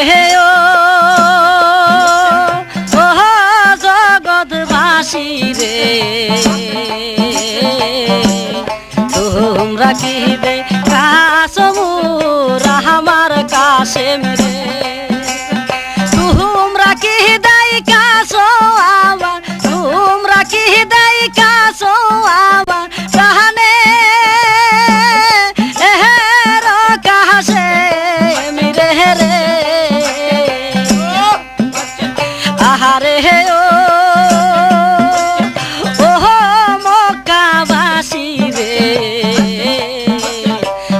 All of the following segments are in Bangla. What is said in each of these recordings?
ও জগৎবাসী রে তোমরা কি দেখাছো মোর আমার কাশেম রে তোমরা কি দেখাছো আমার তোমরা কি দেখাছো আমার কানে এর কাশেম রে রে আহারে ও মক্কাবাসী রে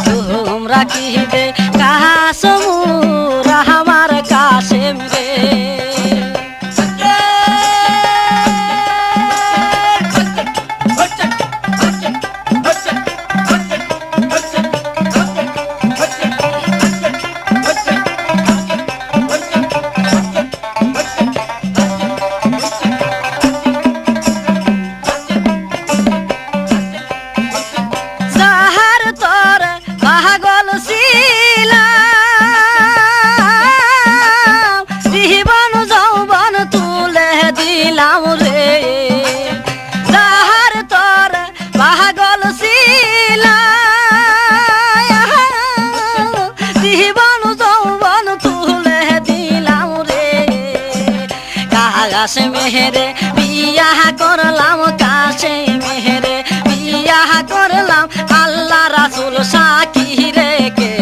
তোমরা কি দেখাছো মোর আমার কাশেম রে কাশে মেহেরে বিয়া করলাম কাশে মেহেরে বিয়া করলাম আল্লাহ রাসূল সাকি রেখে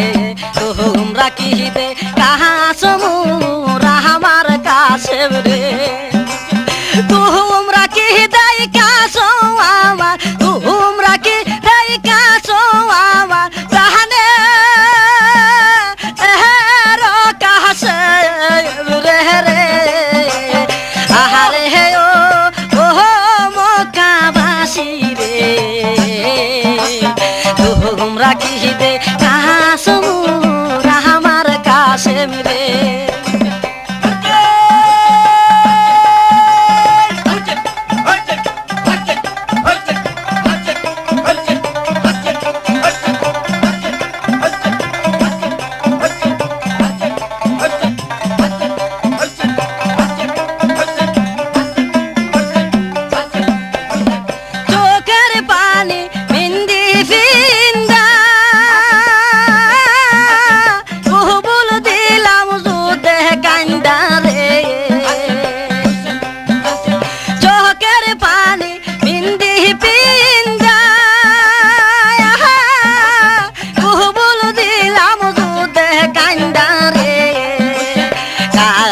তোমরা কি দে কাহাছো মোর আমার কাশেম রে তোমরা কি দেই কাছো আমার তোমরা কি দেই কাছো আমার জাহানে এর কাশেম রে রে আহারে ও মক্কাবাসী রে তোমরা কি দেখাছো মোর আমার কাশেম রে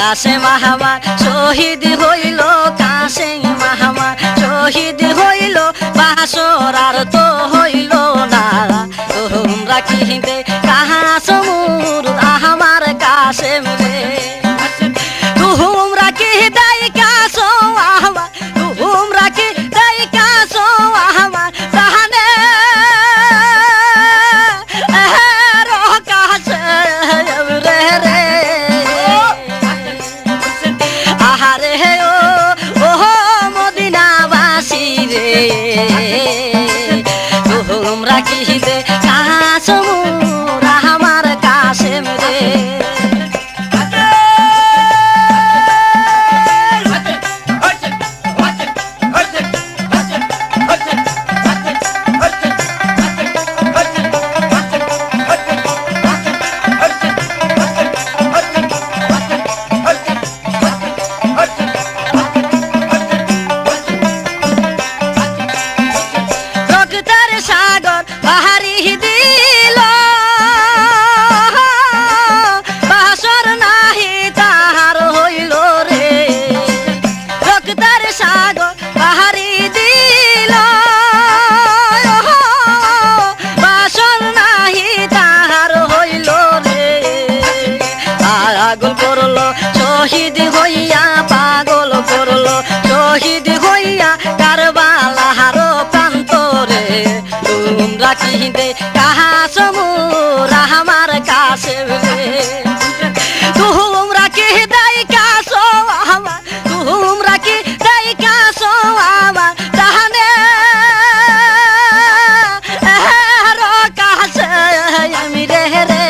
কাশেম আমার শহীদ হইল কাশেম আমার শহীদ হইল বাসর আর তো হইল না তোমরা কি কাহাছো মোর আমার কাশেম রে তোমরা কি দেখাছো আমার তোমরা কি দেখাছো আমার জাহানে এর কাশেম রে রে আহারে ও মদিনাবাসী রে তোমরা কি দেখাছো মোর আমার কাশেম রে সাগর পাহাড়ি দিল বাসর নাহি তাহার হইল রে রক্তার সাগর পাহাড়ি দিল বাসর নাহি তাহার হইল রে পাগল করলো শহীদ হইয়া পাগল করলো শহীদ হইয়া কারবালার প্রান্তরে তোমরা কি দেখাছো মোর আমার কাশেম রে তোমরা কি দেখাছো আমার তোমরা কি দেখাছো আমার জাহানে এর কাশেম রে রে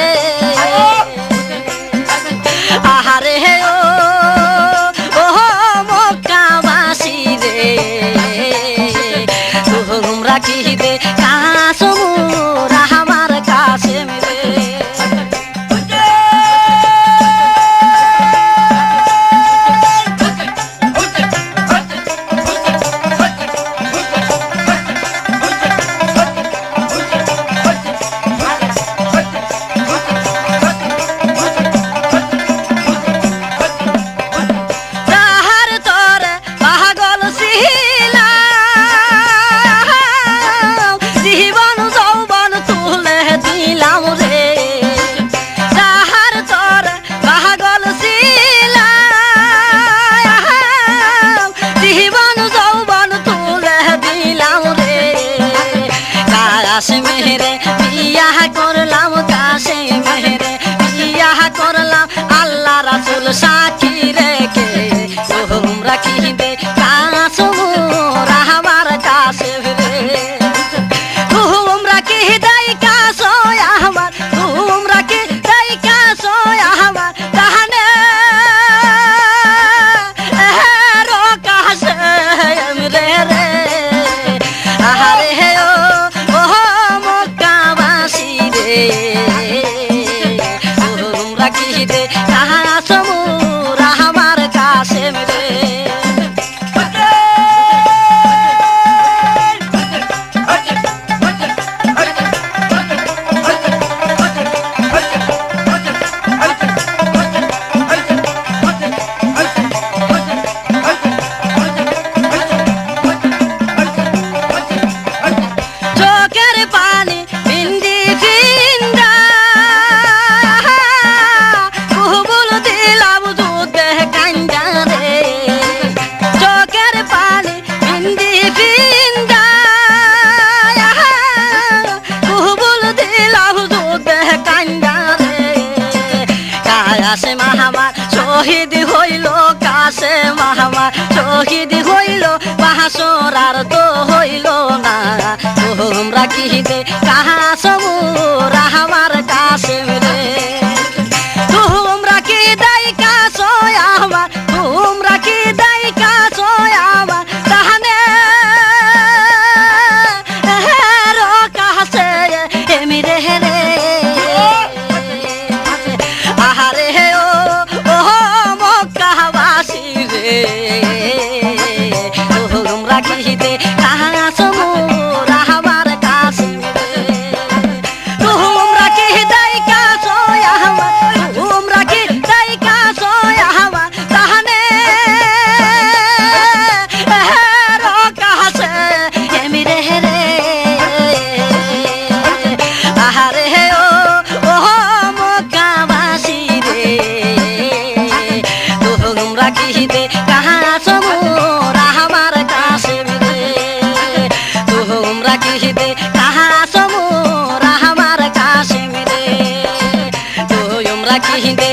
কিহিতে কাসমুর আমার কাশেম রে চোখের পানি বিন্দি ফিন্দা কুবুল দিলাম দুধ কান্দা রে চোখের পানি বিন্দি ফিন্দা কুবুল দিলাম দুধ কান্দা রে কাছে মাহামার শহীদ হইল কাছে মাহামার শহীদ হইল বাহাসরার তো হইল না তোমরা কিহিতে কাসমুর আমার কাশেম রে তোমরা কি দাই কাছো আমার তোমরা কি দাই কাছো আমার তাহলে রো কাছে এমি রে রে আহারে ও মক্কাবাসী রে তোমরা কিহিতে কাসমুর আমার কাশেম রে তোমরা কি দাই কাছো আমার তোমরা কি দাই কাছো আমার তাহলে রো কাছে এমি রে রে আহারে ও মক্কাবাসী রে তোমরা কিহিতে কাসমুর আমার কাশেম রে তোমরা কিহিতে কাসমুর আমার কাশেম রে তোমরা কিহিতে